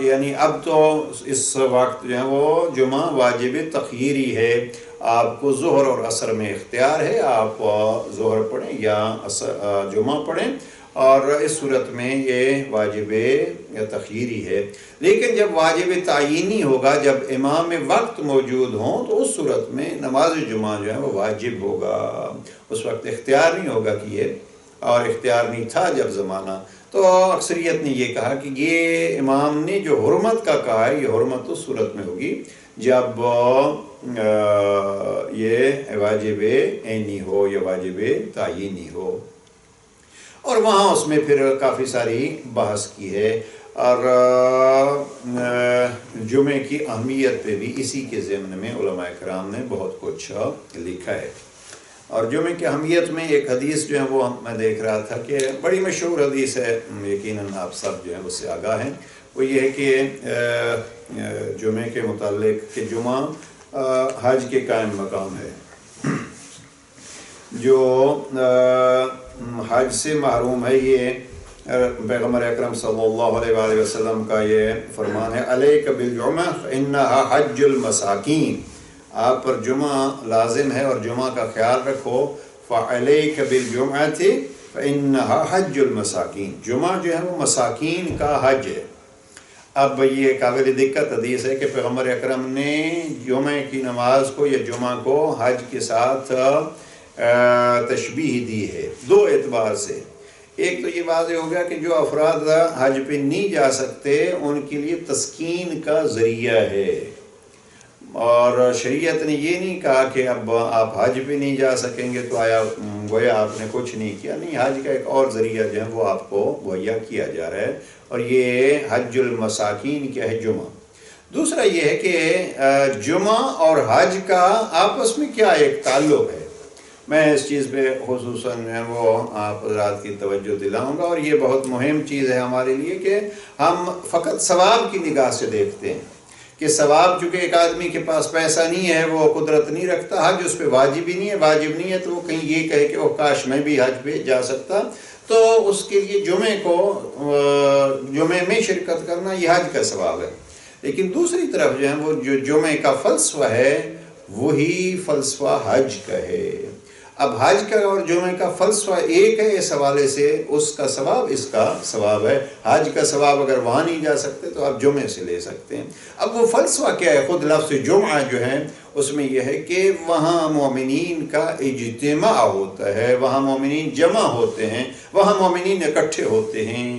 یعنی اب تو اس وقت جو ہے وہ جمعہ واجب تخییری ہے، آپ کو ظہر اور عصر میں اختیار ہے، آپ ظہر پڑھیں یا جمعہ پڑھیں، اور اس صورت میں یہ واجب تخییری ہے۔ لیکن جب واجب تعینی ہوگا، جب امام وقت موجود ہوں، تو اس صورت میں نماز جمعہ جو ہے وہ واجب ہوگا، اس وقت اختیار نہیں ہوگا کہ یہ، اور اختیار نہیں تھا جب زمانہ۔ تو اکثریت نے یہ کہا کہ یہ امام نے جو حرمت کا کہا ہے، یہ حرمت اس صورت میں ہوگی جب یہ واجب عینی ہو یا واجب تعینی ہو۔ اور وہاں اس میں پھر کافی ساری بحث کی ہے، اور جمعے کی اہمیت پہ بھی اسی کے ضمن میں علماء کرام نے بہت کچھ لکھا ہے۔ اور جمعے کی اہمیت میں ایک حدیث جو ہے وہ میں دیکھ رہا تھا کہ بڑی مشہور حدیث ہے، یقیناً آپ سب جو ہیں اس سے آگاہ ہیں، وہ یہ ہے کہ جمعے کے متعلق کہ جمعہ حج کے قائم مقام ہے، جو حج سے محروم ہے، یہ پیغمبر اکرم صلی اللہ علیہ وآلہ وسلم کا یہ فرمان ہے، علیک بالجمعہ فإنہا حج المساکین، آپ پر جمعہ لازم ہے اور جمعہ کا خیال رکھو، فعلیک بالجمعۃ فإنہا حج المساکین، جمعہ جو ہے وہ مساکین کا حج ہے۔ اب یہ قابل دقت حدیث ہے کہ پیغمبر اکرم نے جمعہ کی نماز کو یا جمعہ کو حج کے ساتھ تشبیہ دی ہے دو اعتبار سے۔ ایک تو یہ واضح ہو گیا کہ جو افراد حج پہ نہیں جا سکتے ان کے لیے تسکین کا ذریعہ ہے، اور شریعت نے یہ نہیں کہا کہ اب آپ حج پہ نہیں جا سکیں گے تو آیا گویا آپ نے کچھ نہیں کیا، نہیں، حج کا ایک اور ذریعہ جو ہے وہ آپ کو مہیا کیا جا رہا ہے، اور یہ حج المساکین کیا ہے، جمعہ۔ دوسرا یہ ہے کہ جمعہ اور حج کا آپس میں کیا ایک تعلق ہے، میں اس چیز پہ خصوصاً وہ آپ حضرات کی توجہ دلاؤں گا، اور یہ بہت مہم چیز ہے ہمارے لیے کہ ہم فقط ثواب کی نگاہ سے دیکھتے ہیں کہ ثواب، چونکہ ایک آدمی کے پاس پیسہ نہیں ہے، وہ قدرت نہیں رکھتا، حج اس پہ واجب ہی نہیں ہے، واجب نہیں ہے تو وہ کہیں یہ کہے کہ وہ کاش میں بھی حج پہ جا سکتا، تو اس کے لیے جمعے میں شرکت کرنا یہ حج کا ثواب ہے۔ لیکن دوسری طرف جو ہے وہ جو جمعے کا فلسفہ ہے وہی فلسفہ حج کا ہے۔ اب حج کا اور جمعے کا فلسفہ ایک ہے، اس حوالے سے اس کا ثواب اس کا ثواب ہے، حج کا ثواب اگر وہاں نہیں جا سکتے تو آپ جمعے سے لے سکتے ہیں۔ اب وہ فلسفہ کیا ہے، خود لفظ جمعہ جو ہے اس میں یہ ہے کہ وہاں مومنین کا اجتماع ہوتا ہے، وہاں مومنین جمع ہوتے ہیں، وہاں مومنین اکٹھے ہوتے ہیں،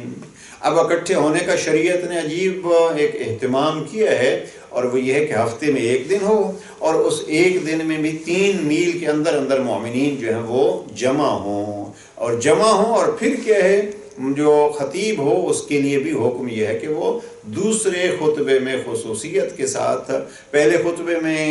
اب اکٹھے ہونے کا شریعت نے عجیب ایک اہتمام کیا ہے، اور وہ یہ ہے کہ ہفتے میں ایک دن ہو، اور اس ایک دن میں بھی 3 میل کے اندر اندر مومنین جو ہیں وہ جمع ہوں، اور پھر کیا ہے، جو خطیب ہو اس کے لیے بھی حکم یہ ہے کہ وہ دوسرے خطبے میں خصوصیت کے ساتھ پہلے خطبے میں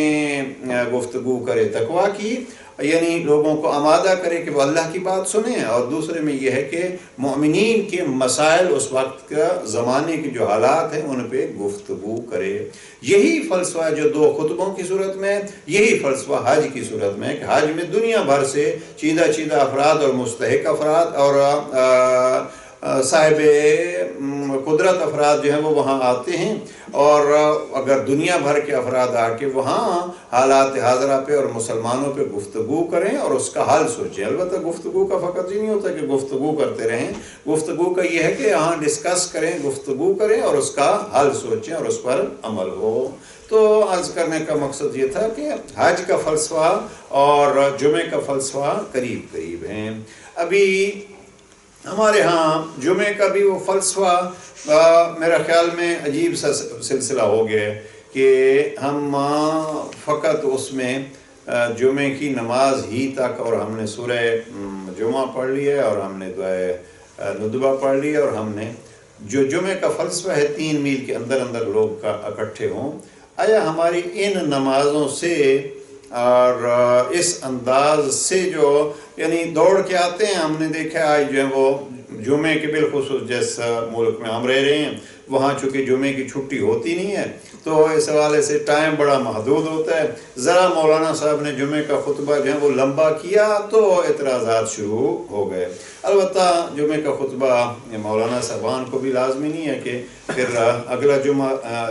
گفتگو کرے تقویٰ کی، یعنی لوگوں کو آمادہ کرے کہ وہ اللہ کی بات سنیں، اور دوسرے میں یہ ہے کہ مومنین کے مسائل اس وقت کا زمانے کے جو حالات ہیں ان پہ گفتگو کرے۔ یہی فلسفہ جو 2 خطبوں کی صورت میں، یہی فلسفہ حج کی صورت میں، کہ حج میں دنیا بھر سے چیدہ افراد اور مستحق افراد اور صاحب قدرت افراد جو ہیں وہ وہاں آتے ہیں، اور اگر دنیا بھر کے افراد آ کے وہاں حالات حاضرہ پہ اور مسلمانوں پہ گفتگو کریں اور اس کا حل سوچیں۔ البتہ گفتگو کا فقط یہ نہیں ہوتا کہ گفتگو کرتے رہیں، گفتگو کا یہ ہے کہ یہاں ڈسکس کریں، گفتگو کریں اور اس کا حل سوچیں اور اس پر عمل ہو۔ تو عرض کرنے کا مقصد یہ تھا کہ حج کا فلسفہ اور جمعے کا فلسفہ قریب قریب ہیں۔ ابھی ہمارے ہاں جمعے کا بھی وہ فلسفہ میرا خیال میں عجیب سا سلسلہ ہو گیا ہے کہ ہم فقط اس میں جمعے کی نماز ہی تک، اور ہم نے سورہ جمعہ پڑھ لی ہے، اور ہم نے دعائے ندبہ پڑھ لی ہے، اور ہم نے جو جمعے کا فلسفہ ہے 3 میل کے اندر اندر لوگ اکٹھے ہوں، آیا ہماری ان نمازوں سے اور اس انداز سے جو یعنی دوڑ کے آتے ہیں، ہم نے دیکھا آج جو ہے وہ جمعے کے بالخصوص جس ملک میں ہم رہ رہے ہیں وہاں چونکہ جمعے کی چھٹی ہوتی نہیں ہے، تو اس حوالے سے ٹائم بڑا محدود ہوتا ہے۔ ذرا مولانا صاحب نے جمعے کا خطبہ جو ہے وہ لمبا کیا تو اعتراضات شروع ہو گئے۔ البتہ جمعے کا خطبہ مولانا صاحبان کو بھی لازمی نہیں ہے کہ پھر اگلا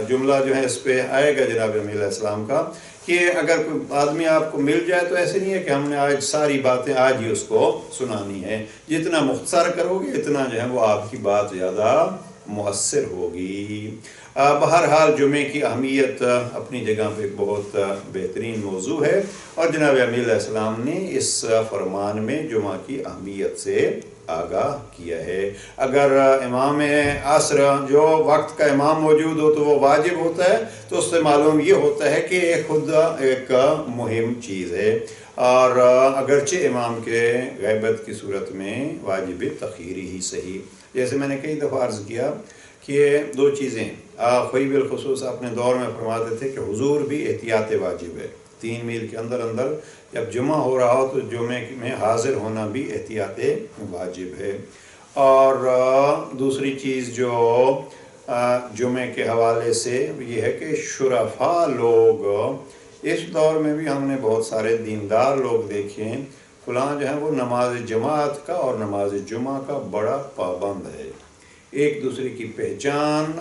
جملہ جو ہے اس پہ آئے گا جناب امیر علیہ السلام کا، کہ اگر کوئی آدمی آپ کو مل جائے تو ایسے نہیں ہے کہ ہم نے آج ساری باتیں آج ہی اس کو سنانی ہے، جتنا مختصر کرو گے اتنا جو ہے وہ آپ کی بات زیادہ مؤثر ہوگی۔ بہرحال جمعے کی اہمیت اپنی جگہ پہ ایک بہت بہترین موضوع ہے، اور جناب امیر علیہ السلام نے اس فرمان میں جمعہ کی اہمیت سے آگاہ کیا ہے۔ اگر امام عصر جو وقت کا امام موجود ہو تو وہ واجب ہوتا ہے، تو اس سے معلوم یہ ہوتا ہے کہ خود ایک مہم چیز ہے، اور اگرچہ امام کے غیبت کی صورت میں واجب تخیری ہی صحیح۔ جیسے میں نے کئی دفعہ عرض کیا کہ 2 چیزیں خواہی بالخصوص اپنے دور میں فرماتے تھے کہ حضور بھی احتیاط واجب ہے، 3 میل کے اندر اندر جب جمعہ ہو رہا ہو تو جمعے میں حاضر ہونا بھی احتیاط واجب ہے۔ اور دوسری چیز جو جمعے کے حوالے سے یہ ہے کہ شرفاء لوگ، اس دور میں بھی ہم نے بہت سارے دیندار لوگ دیکھے ہیں، فلاں جو ہے وہ نماز جماعت کا اور نماز جمعہ کا بڑا پابند ہے۔ ایک دوسرے کی پہچان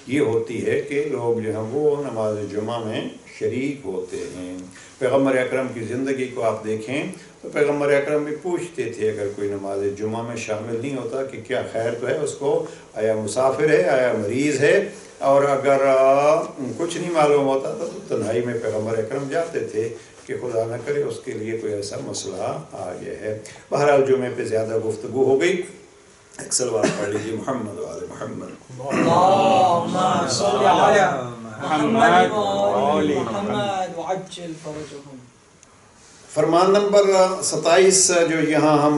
یہ ہوتی ہے کہ لوگ جو ہیں وہ نماز جمعہ میں شریک ہوتے ہیں۔ پیغمبر اکرم کی زندگی کو آپ دیکھیں تو پیغمبر اکرم بھی پوچھتے تھے اگر کوئی نماز جمعہ میں شامل نہیں ہوتا کہ کیا خیر تو ہے اس کو، آیا مسافر ہے، آیا مریض ہے، اور اگر کچھ نہیں معلوم ہوتا تو تنہائی میں پیغمبر اکرم جاتے تھے کہ خدا نہ کرے اس کے لیے کوئی ایسا مسئلہ آ گیا ہے۔ بہرحال جمعے پہ زیادہ گفتگو ہو گئی، ایک سلوات پڑھ لیجیے محمد و آل محمد۔ اللهم صل على محمد وآل محمد وعجل فرجهم۔ فرمان نمبر 27 جو یہاں ہم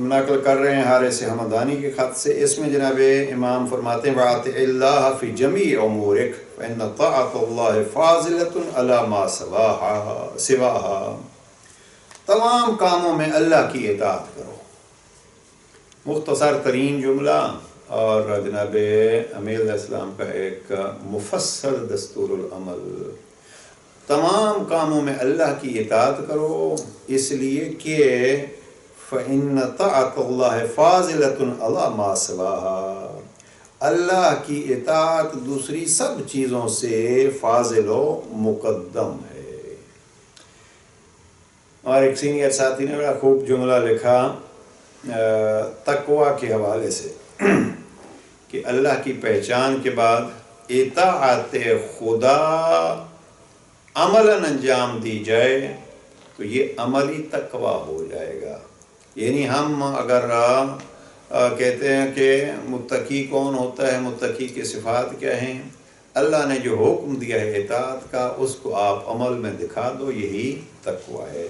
نقل کر رہے ہیں حارث حمدانی کے خط سے، اس میں جناب امام فرماتے ہیں وَأَطِعِ اللَّهَ فِي جَمِيعِ أُمُورِكَ فَإِنَّ طَاعَةَ اللَّهِ فَاضِلَةٌ عَلَى مَا سِوَاهَا۔ تمام کاموں میں اللہ کی اطاعت کرو۔ مختصر ترین جملہ اور جناب امیر علیہ السلام کا ایک مفصل دستور العمل۔ تمام کاموں میں اللہ کی اطاعت کرو، اس لیے کہ فَإِنَّ طَاعَةَ اللَّهِ فَاضِلَةٌ عَلَى مَا سِوَاهَا، اللہ کی اطاعت دوسری سب چیزوں سے فاضل و مقدم ہے۔ اور ایک سینئر ساتھی نے بڑا خوب جملہ لکھا تقوی کے حوالے سے کہ اللہ کی پہچان کے بعد اطاعت خدا عملاً انجام دی جائے تو یہ عملی تقوی ہو جائے گا۔ یعنی ہم اگر کہتے ہیں کہ متقی کون ہوتا ہے، متقی کی صفات کیا ہیں؟ اللہ نے جو حکم دیا ہے اطاعت کا اس کو آپ عمل میں دکھا دو، یہی تقویٰ ہے۔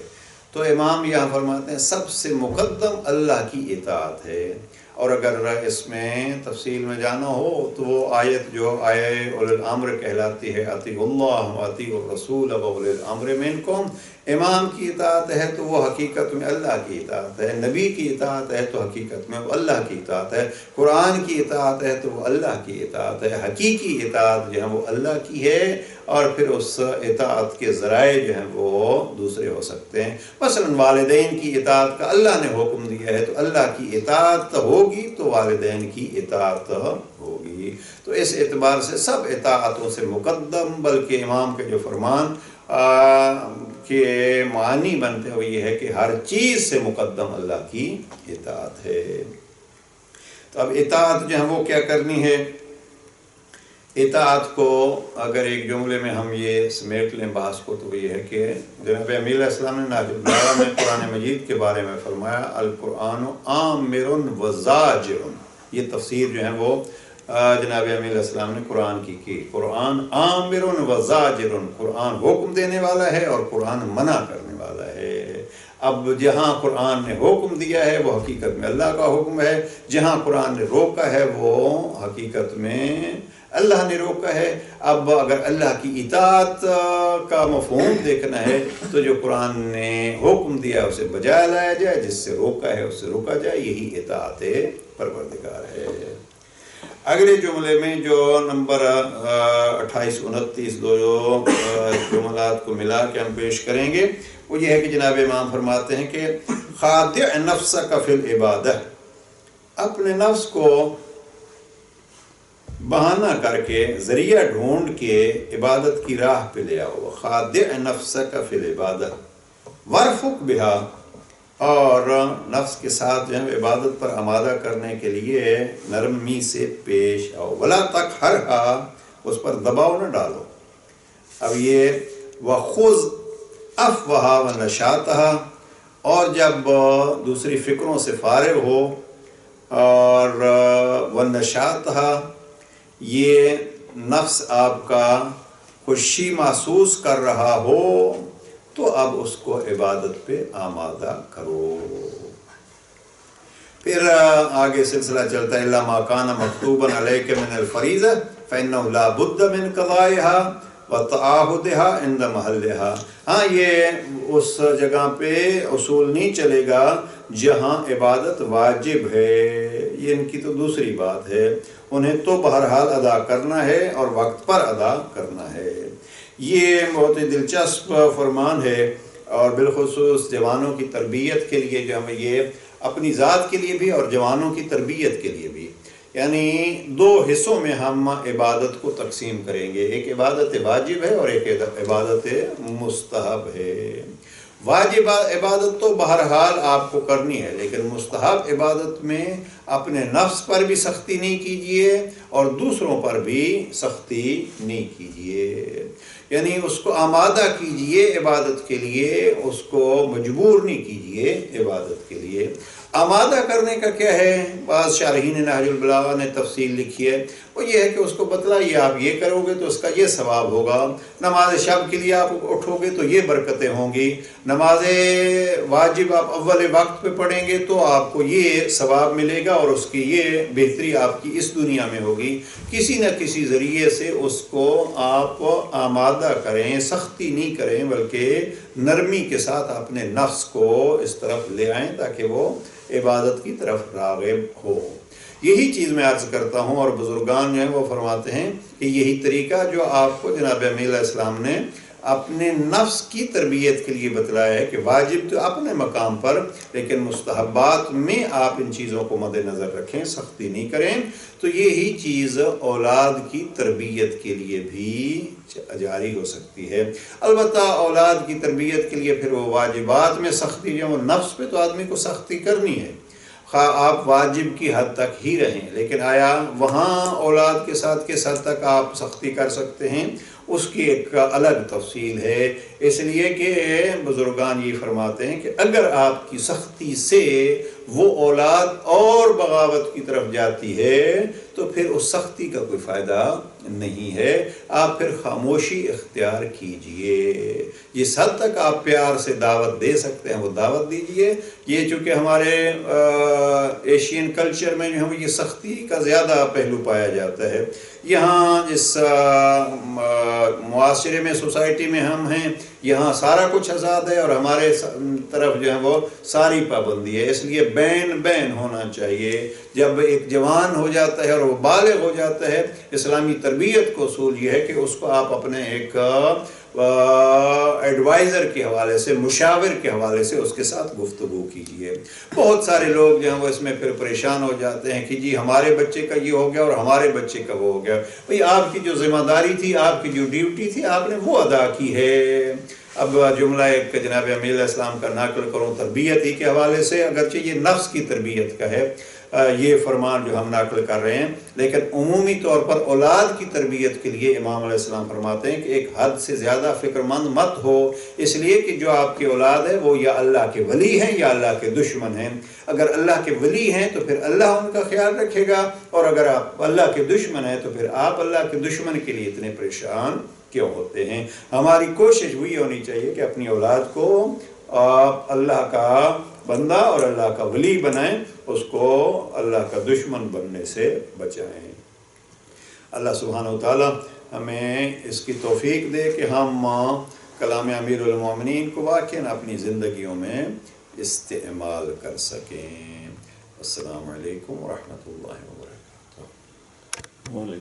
تو امام یہاں فرماتے ہیں سب سے مقدم اللہ کی اطاعت ہے۔ اور اگر اس میں تفصیل میں جانا ہو تو وہ آیت جو آیہ اولی الامر کہلاتی ہے، اطیعوا اللہ واطیعوا الرسول واولی الامر منکم، امام کی اطاعت ہے تو وہ حقیقت میں اللہ کی اطاعت ہے، نبی کی اطاعت ہے تو حقیقت میں وہ اللہ کی اطاعت ہے، قرآن کی اطاعت ہے تو وہ اللہ کی اطاعت ہے، حقیقی اطاعت جو ہے وہ اللہ کی ہے، اور پھر اس اطاعت کے ذرائع جو ہیں وہ دوسرے ہو سکتے ہیں۔ مثلا والدین کی اطاعت کا اللہ نے حکم دیا ہے تو اللہ کی اطاعت ہوگی تو والدین کی اطاعت ہوگی۔ تو اس اعتبار سے سب اطاعتوں سے مقدم، بلکہ امام کے جو فرمان کے معنی بنتے ہوئے یہ ہے کہ ہر چیز سے مقدم اللہ کی اطاعت ہے۔ تو اب اطاعت جو ہے وہ کیا کرنی ہے؟ اطاعت کو اگر ایک جملے میں ہم یہ سمیٹ لیں بحث کو تو یہ ہے کہ جناب امیر علیہ السلام نے نہج البلاغہ میں قرآن مجید کے بارے میں فرمایا القرآن عامر و زاجر، یہ تفسیر جو ہے وہ جناب امیر علیہ السلام نے قرآن کی قرآن عامر و زاجر، قرآن حکم دینے والا ہے اور قرآن منع کرنے والا ہے۔ اب جہاں قرآن نے حکم دیا ہے وہ حقیقت میں اللہ کا حکم ہے، جہاں قرآن نے روکا ہے وہ حقیقت میں اللہ نے روکا ہے۔ اب اگر اللہ کی اطاعت کا مفہوم دیکھنا ہے تو جو قرآن نے حکم دیا اسے بجائے لایا جائے، جس سے روکا ہے اس سے روکا جائے، یہی اطاعت پروردگار ہے۔ اگلے جملے میں جو نمبر 28 29 دو جملات کو ملا کے ہم پیش کریں گے وہ یہ ہے کہ جناب امام فرماتے ہیں کہ خادع نفسک فی العبادہ، اپنے نفس کو بہانہ کر کے ذریعہ ڈھونڈ کے عبادت کی راہ پہ لے آؤ، خادع نفسک فی العبادہ ورفق بہا، اور نفس کے ساتھ جو ہے عبادت پر آمادہ کرنے کے لیے نرمی سے پیش آؤ، ولا تقہرھا، اس پر دباؤ نہ ڈالو۔ اب یہ وخذ افوہا ونشاطھا، اور جب دوسری فکروں سے فارغ ہو، اور ونشاطھا، یہ نفس آپ کا خوشی محسوس کر رہا ہو تو اب اس کو عبادت پہ آمادہ کرو۔ پھر آگے سلسلہ چلتا ہے الا ما کان مکتوبا علیک من الفریضہ فإنہ لا بد من قضائها وتعاہدها عند محلها۔ ہاں یہ اس جگہ پہ اصول نہیں چلے گا جہاں عبادت واجب ہے، یہ ان کی تو دوسری بات ہے، انہیں تو بہرحال ادا کرنا ہے اور وقت پر ادا کرنا ہے۔ یہ بہت ہی دلچسپ فرمان ہے، اور بالخصوص جوانوں کی تربیت کے لیے جو ہمیں یہ اپنی ذات کے لیے بھی اور جوانوں کی تربیت کے لیے بھی، یعنی دو حصوں میں ہم عبادت کو تقسیم کریں گے، ایک عبادت واجب ہے اور ایک عبادت مستحب ہے۔ واجب عبادت تو بہرحال آپ کو کرنی ہے، لیکن مستحب عبادت میں اپنے نفس پر بھی سختی نہیں کیجیے اور دوسروں پر بھی سختی نہیں کیجیے، یعنی اس کو آمادہ کیجیے عبادت کے لیے، اس کو مجبور نہیں کیجیے عبادت کے لیے۔ آمادہ کرنے کا کیا ہے؟ بعض شارحین نہج البلاغہ نے تفصیل لکھی ہے، وہ یہ ہے کہ اس کو بتلائیے آپ یہ کرو گے تو اس کا یہ ثواب ہوگا، نماز شب کے لیے آپ اٹھو گے تو یہ برکتیں ہوں گی، نماز واجب آپ اول وقت پہ پڑھیں گے تو آپ کو یہ ثواب ملے گا اور اس کی یہ بہتری آپ کی اس دنیا میں ہوگی۔ کسی نہ کسی ذریعے سے اس کو آپ آمادہ کریں، سختی نہیں کریں بلکہ نرمی کے ساتھ اپنے نفس کو اس طرف لے آئیں تاکہ وہ عبادت کی طرف راغب ہو۔ یہی چیز میں عرض کرتا ہوں، اور بزرگان جو ہیں وہ فرماتے ہیں کہ یہی طریقہ جو آپ کو جناب امیر علیہ السلام نے اپنے نفس کی تربیت کے لیے بتلایا ہے کہ واجب تو اپنے مقام پر، لیکن مستحبات میں آپ ان چیزوں کو مد نظر رکھیں، سختی نہیں کریں، تو یہی چیز اولاد کی تربیت کے لیے بھی جاری ہو سکتی ہے۔ البتہ اولاد کی تربیت کے لیے پھر وہ واجبات میں سختی جو وہ نفس پہ تو آدمی کو سختی کرنی ہے، خواہ آپ واجب کی حد تک ہی رہیں، لیکن آیا وہاں اولاد کے ساتھ کس حد تک آپ سختی کر سکتے ہیں؟ اس کی ایک الگ تفصیل ہے، اس لیے کہ بزرگان یہ فرماتے ہیں کہ اگر آپ کی سختی سے وہ اولاد اور بغاوت کی طرف جاتی ہے تو پھر اس سختی کا کوئی فائدہ نہیں ہے، آپ پھر خاموشی اختیار کیجئے، جس حد تک آپ پیار سے دعوت دے سکتے ہیں وہ دعوت دیجئے۔ یہ چونکہ ہمارے ایشین کلچر میں جو ہے یہ سختی کا زیادہ پہلو پایا جاتا ہے، یہاں جس معاشرے میں سوسائٹی میں ہم ہیں یہاں سارا کچھ آزاد ہے اور ہمارے طرف جو ہے وہ ساری پابندی ہے، اس لیے بین ہونا چاہیے۔ جب ایک جوان ہو جاتا ہے اور وہ بالغ ہو جاتا ہے، اسلامی تربیت کو اصول یہ ہے کہ اس کو آپ اپنے ایک ایڈوائزر کے حوالے سے، مشاور کے حوالے سے اس کے ساتھ گفتگو کیجئے۔ بہت سارے لوگ جو ہیں وہ اس میں پھر پریشان ہو جاتے ہیں کہ جی ہمارے بچے کا یہ ہو گیا اور ہمارے بچے کا وہ ہو گیا۔ بھئی آپ کی جو ذمہ داری تھی، آپ کی جو ڈیوٹی تھی، آپ نے وہ ادا کی ہے۔ اب جملہ ایک جناب امیر علیہ السلام کا نقل کروں تربیت ہی کے حوالے سے، اگرچہ یہ نفس کی تربیت کا ہے یہ فرمان جو ہم نقل کر رہے ہیں، لیکن عمومی طور پر اولاد کی تربیت کے لیے امام علیہ السلام فرماتے ہیں کہ ایک حد سے زیادہ فکر مند مت ہو، اس لیے کہ جو آپ کی اولاد ہے وہ یا اللہ کے ولی ہیں یا اللہ کے دشمن ہیں۔ اگر اللہ کے ولی ہیں تو پھر اللہ ان کا خیال رکھے گا، اور اگر آپ اللہ کے دشمن ہیں تو پھر آپ اللہ کے دشمن کے لیے اتنے پریشان کیوں ہوتے ہیں؟ ہماری کوشش وہی ہونی چاہیے کہ اپنی اولاد کو آپ اللہ کا بندہ اور اللہ کا ولی بنائیں، اس کو اللہ کا دشمن بننے سے بچائیں۔ اللہ سبحانہ و تعالی ہمیں اس کی توفیق دے کہ ہم کلام امیر المومنین کو واقعاً اپنی زندگیوں میں استعمال کر سکیں۔ السلام علیکم ورحمۃ اللہ وبرکاتہ۔